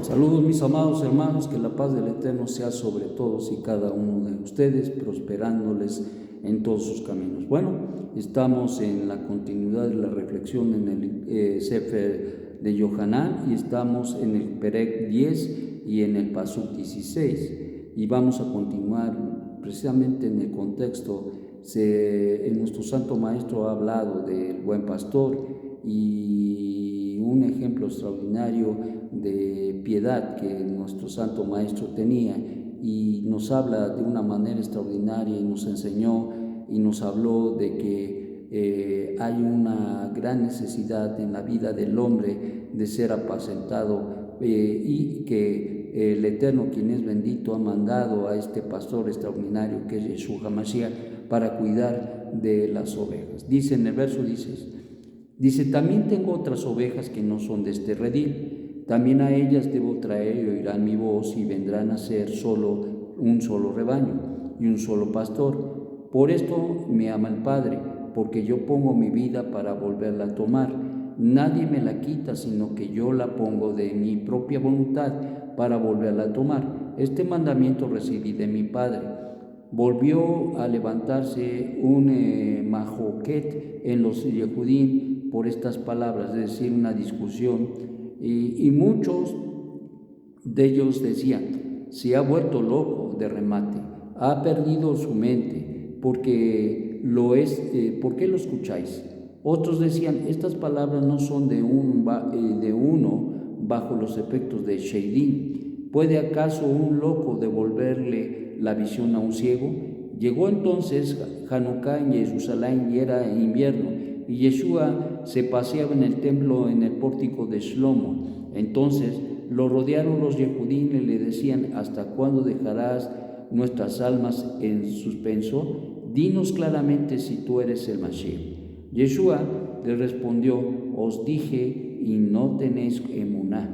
Saludos mis amados hermanos, que la paz del Eterno sea sobre todos y cada uno de ustedes, prosperándoles en todos sus caminos. Bueno, estamos en la continuidad de la reflexión en el Sefer de Yohanan y estamos en el Perek 10 y en el Pasuk 16 y vamos a continuar precisamente en el contexto. Nuestro Santo Maestro ha hablado del buen pastor y un ejemplo extraordinario de piedad que nuestro Santo Maestro tenía, y nos habla de una manera extraordinaria y nos enseñó y nos habló de que hay una gran necesidad en la vida del hombre de ser apacentado, y que el Eterno, quien es bendito, ha mandado a este pastor extraordinario que es Yeshua HaMashiach para cuidar de las ovejas. Dice en el verso 16, dice: también tengo otras ovejas que no son de este redil, también a ellas debo traer y oirán mi voz y vendrán a ser un solo rebaño y un solo pastor. Por esto me ama el Padre, porque yo pongo mi vida para volverla a tomar. Nadie me la quita, sino que yo la pongo de mi propia voluntad para volverla a tomar. Este mandamiento recibí de mi Padre. Volvió a levantarse un majoquet en los Yehudim por estas palabras, es decir, una discusión, y muchos de ellos decían: se ha vuelto loco de remate, ha perdido su mente, porque ¿por qué lo escucháis? Otros decían: estas palabras no son de uno bajo los efectos de Sheidim. ¿Puede acaso un loco devolverle la visión a un ciego? Llegó entonces Hanukkah en Jerusalén y era invierno, y Yeshua se paseaba en el templo en el pórtico de Shlomo. Entonces lo rodearon los Yehudim y le decían: ¿hasta cuándo dejarás nuestras almas en suspenso? Dinos claramente si tú eres el Mashiach. Yeshua le respondió: os dije y no tenéis emuná.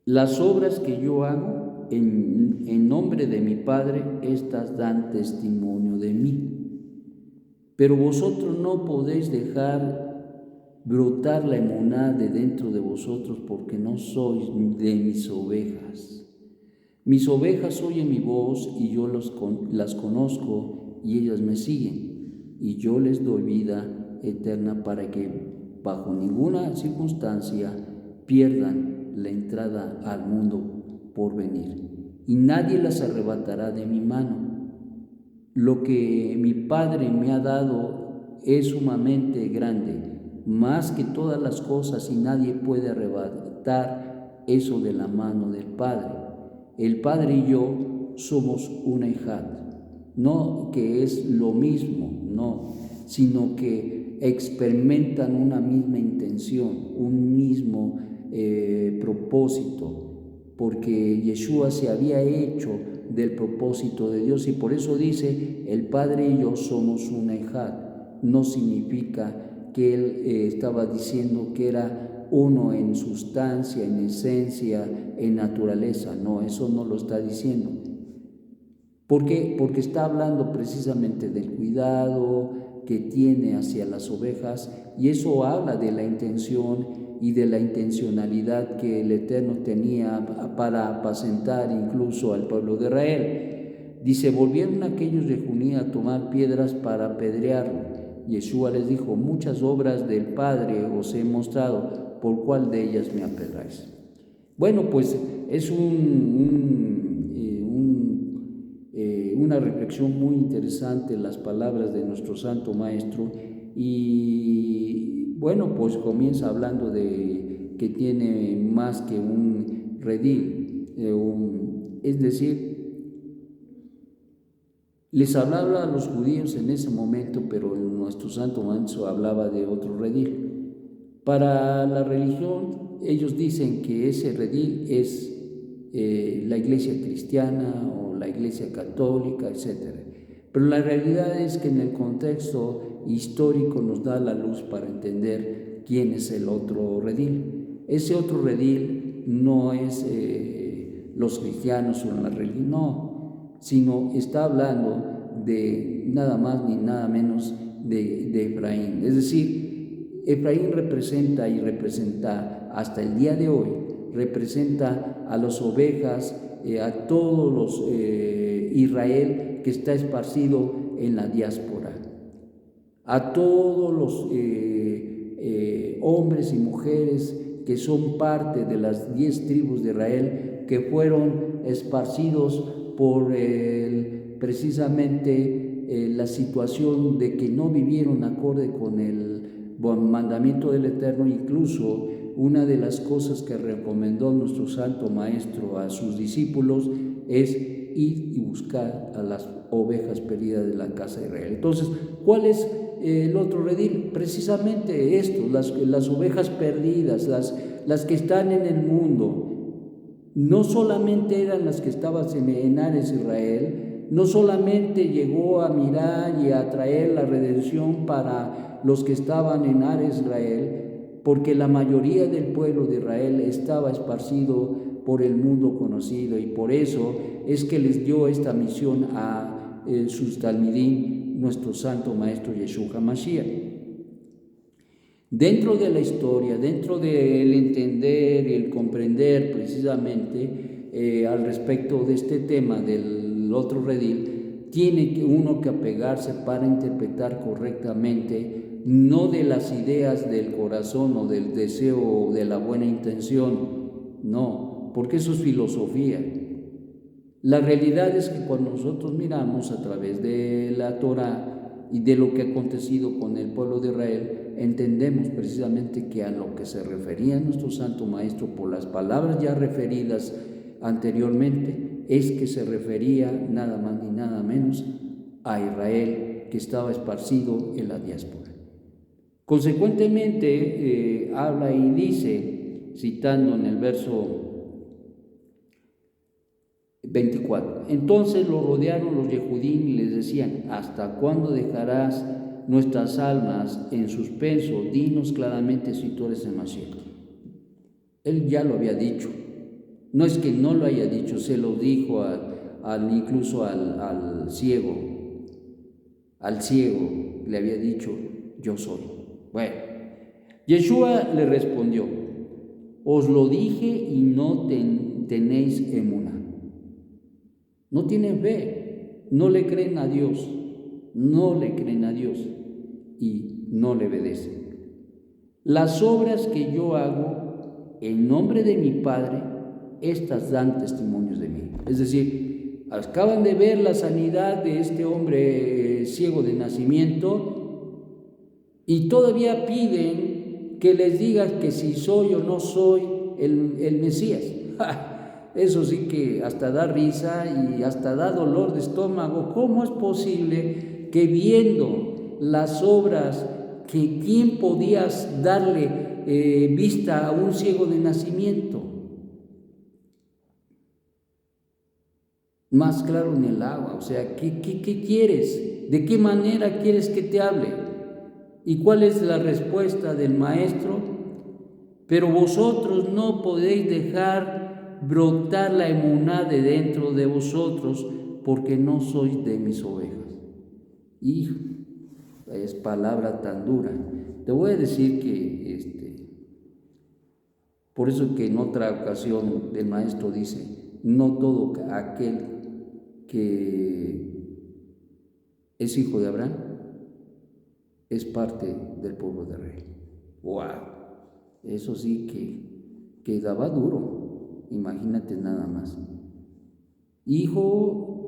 Las obras que yo hago en nombre de mi Padre, estas dan testimonio de mí. Pero vosotros no podéis dejar brotar la emuná de dentro de vosotros, porque no sois de mis ovejas. Mis ovejas oyen mi voz y yo las conozco y ellas me siguen, y yo les doy vida eterna para que bajo ninguna circunstancia pierdan la entrada al mundo por venir, y nadie las arrebatará de mi mano. Lo que mi Padre me ha dado es sumamente grande, más que todas las cosas, y nadie puede arrebatar eso de la mano del Padre. El Padre y yo somos una ejad, no que es lo mismo, no, sino que experimentan una misma intención, un mismo propósito, porque Yeshua se había hecho del propósito de Dios, y por eso dice: el Padre y yo somos una ejad. No significa que él estaba diciendo que era uno en sustancia, en esencia, en naturaleza. No, eso no lo está diciendo. ¿Por qué? Porque está hablando precisamente del cuidado que tiene hacia las ovejas, y eso habla de la intención y de la intencionalidad que el Eterno tenía para apacentar incluso al pueblo de Israel. Dice: volvieron aquellos de Juní a tomar piedras para apedrearlo. Yeshua les dijo: muchas obras del Padre os he mostrado, ¿por cuál de ellas me apedráis? Bueno, pues es una reflexión muy interesante, las palabras de nuestro Santo Maestro. Y bueno, pues comienza hablando de que tiene más que un redil, es decir, les hablaba a los judíos en ese momento, pero nuestro Santo Maestro hablaba de otro redil. Para la religión, ellos dicen que ese redil es la iglesia cristiana o la iglesia católica, etc. Pero la realidad es que en el contexto histórico nos da la luz para entender quién es el otro redil. Ese otro redil no es los cristianos o la religión, no, sino está hablando de nada más ni nada menos de Efraín. Es decir, Efraín representa y representa hasta el día de hoy, representa a las ovejas, a todos los Israel que está esparcido en la diáspora, a todos los hombres y mujeres que son parte de las 10 tribus de Israel, que fueron esparcidos por precisamente la situación de que no vivieron acorde con el mandamiento del Eterno. Incluso una de las cosas que recomendó nuestro Santo Maestro a sus discípulos es ir y buscar a las ovejas perdidas de la casa de Israel. Entonces, ¿cuál es el otro redil? Precisamente esto, las ovejas perdidas, las que están en el mundo. No solamente eran las que estaban en Ares Israel, no solamente llegó a mirar y a traer la redención para los que estaban en Ares Israel, porque la mayoría del pueblo de Israel estaba esparcido por el mundo conocido, y por eso es que les dio esta misión a sus talmidín, nuestro Santo Maestro Yeshua HaMashiach. Dentro de la historia, dentro del entender y el comprender precisamente al respecto de este tema del otro redil, tiene uno que apegarse para interpretar correctamente, no de las ideas del corazón o del deseo o de la buena intención, no, porque eso es filosofía. La realidad es que cuando nosotros miramos a través de la Torah y de lo que ha acontecido con el pueblo de Israel, entendemos precisamente que a lo que se refería nuestro Santo Maestro por las palabras ya referidas anteriormente, es que se refería nada más ni nada menos a Israel, que estaba esparcido en la diáspora. Consecuentemente, habla y dice, citando en el verso 24, entonces lo rodearon los Yehudim y les decían: ¿hasta cuándo dejarás nuestras almas en suspenso? Dinos claramente si tú eres el Mashiach. Él ya lo había dicho, no es que no lo haya dicho, se lo dijo incluso al ciego le había dicho: yo soy. Bueno, Yeshua le respondió: os lo dije y no tenéis emuná. No tienen fe, no le creen a Dios y no le obedecen. Las obras que yo hago en nombre de mi Padre, estas dan testimonios de mí. Es decir, acaban de ver la sanidad de este hombre ciego de nacimiento y todavía piden que les digas que si soy o no soy el Mesías. Eso sí que hasta da risa y hasta da dolor de estómago. ¿Cómo es posible que viendo las obras que quién podías darle vista a un ciego de nacimiento? Más claro en el agua. O sea, ¿qué quieres? ¿De qué manera quieres que te hable? ¿Y cuál es la respuesta del maestro? Pero vosotros no podéis dejar brotar la emuná de dentro de vosotros, porque no sois de mis ovejas. Hijo, es palabra tan dura. Te voy a decir que por eso que en otra ocasión el maestro dice: no todo aquel que es hijo de Abraham es parte del pueblo de Israel. ¡Wow! Eso sí que daba duro. Imagínate nada más. Hijo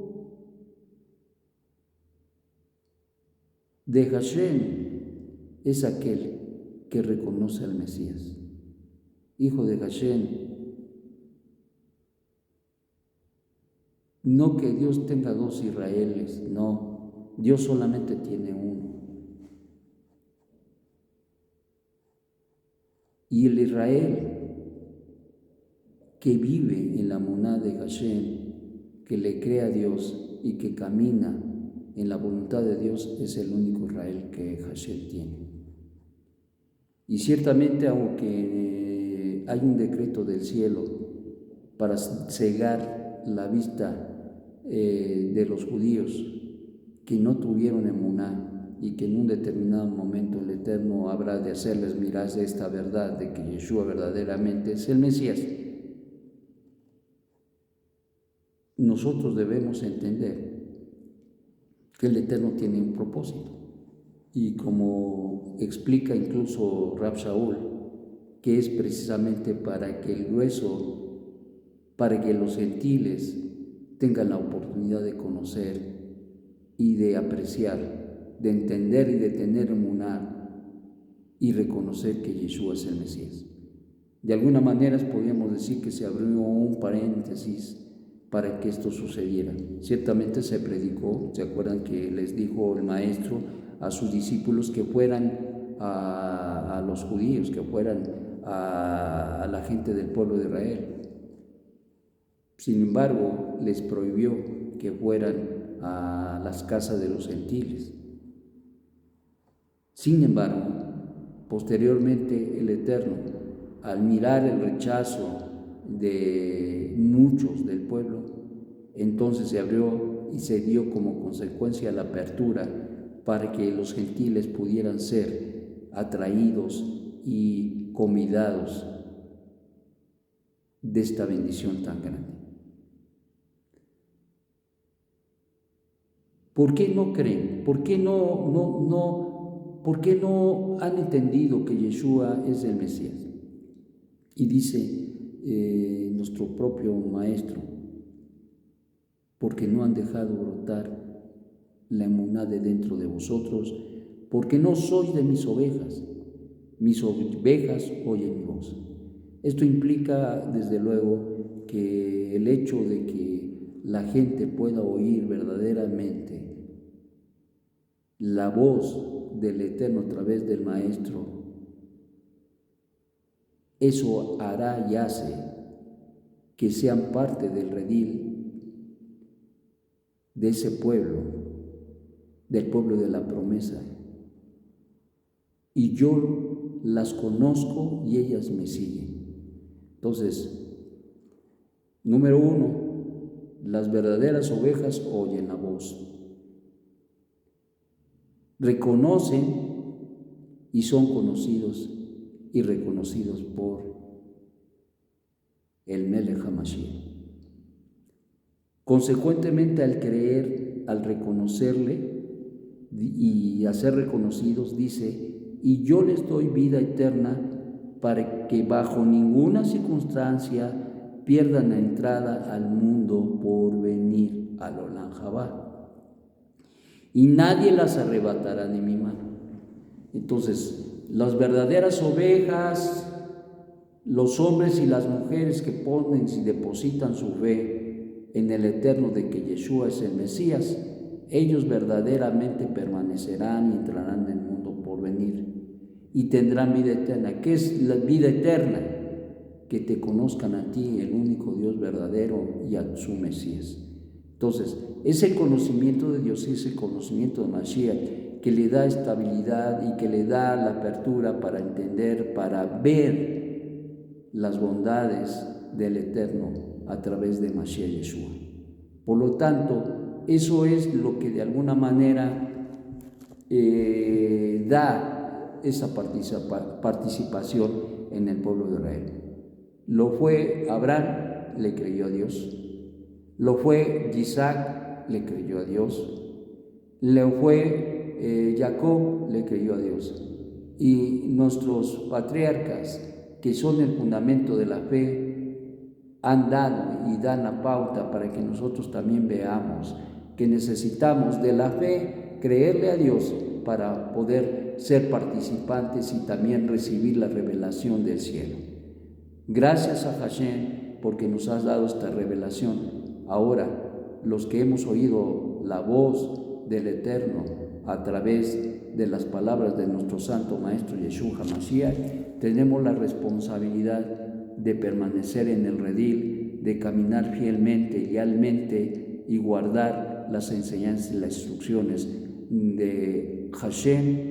de Hashem es aquel que reconoce al Mesías. Hijo de Hashem, no que Dios tenga dos Israeles, no, Dios solamente tiene uno. Y el Israel que vive en la emuná de Hashem, que le cree a Dios y que camina en la voluntad de Dios, es el único Israel que Hashem tiene. Y ciertamente, aunque hay un decreto del cielo para cegar la vista de los judíos que no tuvieron emuná, y que en un determinado momento el Eterno habrá de hacerles mirar esta verdad de que Yeshua verdaderamente es el Mesías. Nosotros debemos entender que el Eterno tiene un propósito, y como explica incluso Rab Shaul, que es precisamente para que el grueso, para que los gentiles tengan la oportunidad de conocer y de apreciar, de entender y de tener emuná y reconocer que Yeshua es el Mesías. De alguna manera podríamos decir que se abrió un paréntesis para que esto sucediera. Ciertamente se predicó, ¿se acuerdan que les dijo el maestro a sus discípulos que fueran a los judíos, que fueran a la gente del pueblo de Israel? Sin embargo, les prohibió que fueran a las casas de los gentiles. Sin embargo, posteriormente el Eterno, al mirar el rechazo de muchos del pueblo, entonces se abrió y se dio como consecuencia la apertura para que los gentiles pudieran ser atraídos y convidados de esta bendición tan grande. ¿Por qué no creen? ¿Por qué no han entendido que Yeshua es el Mesías? Y dice nuestro propio maestro, porque no han dejado brotar la emuná de dentro de vosotros, porque no sois de mis ovejas oyen mi voz. Esto implica, desde luego, que el hecho de que la gente pueda oír verdaderamente la voz del Eterno a través del Maestro, eso hará y hace que sean parte del redil de ese pueblo, del pueblo de la promesa. Y yo las conozco y ellas me siguen. Entonces, número 1, las verdaderas ovejas oyen la voz, reconocen y son conocidos y reconocidos por el Melech HaMashiach. Consecuentemente, al creer, al reconocerle y a ser reconocidos, dice, y yo les doy vida eterna para que bajo ninguna circunstancia pierdan la entrada al mundo por venir al Olam Jabá, y nadie las arrebatará de mi mano. Entonces, las verdaderas ovejas, los hombres y las mujeres que ponen y depositan su fe en el Eterno de que Yeshua es el Mesías, ellos verdaderamente permanecerán y entrarán en el mundo por venir y tendrán vida eterna. ¿Qué es la vida eterna? Que te conozcan a ti, el único Dios verdadero, y a su Mesías. Entonces, es el conocimiento de Dios, es el conocimiento de Mashiach que le da estabilidad y que le da la apertura para entender, para ver las bondades del Eterno a través de Mashiach Yeshua. Por lo tanto, eso es lo que de alguna manera da esa participación en el pueblo de Israel. Lo fue Abraham, le creyó a Dios. Lo fue Isaac, le creyó a Dios. Lo fue Jacob, le creyó a Dios. Y nuestros patriarcas, que son el fundamento de la fe, han dado y dan la pauta para que nosotros también veamos que necesitamos de la fe, creerle a Dios para poder ser participantes y también recibir la revelación del cielo. Gracias a Hashem porque nos has dado esta revelación. Ahora, los que hemos oído la voz del Eterno a través de las palabras de nuestro Santo Maestro Yeshua HaMashiach, tenemos la responsabilidad de permanecer en el redil, de caminar fielmente y lealmente y guardar las enseñanzas y las instrucciones de Hashem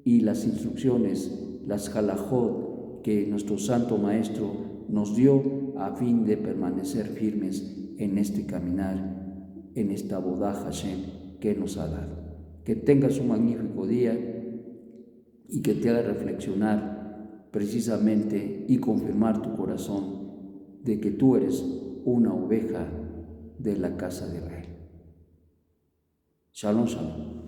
y las instrucciones, las halajot que nuestro Santo Maestro nos dio a fin de permanecer firmes en este caminar, en esta boda Hashem que nos ha dado. Que tengas un magnífico día y que te haga reflexionar precisamente y confirmar tu corazón de que tú eres una oveja de la casa de Israel. Shalom, shalom.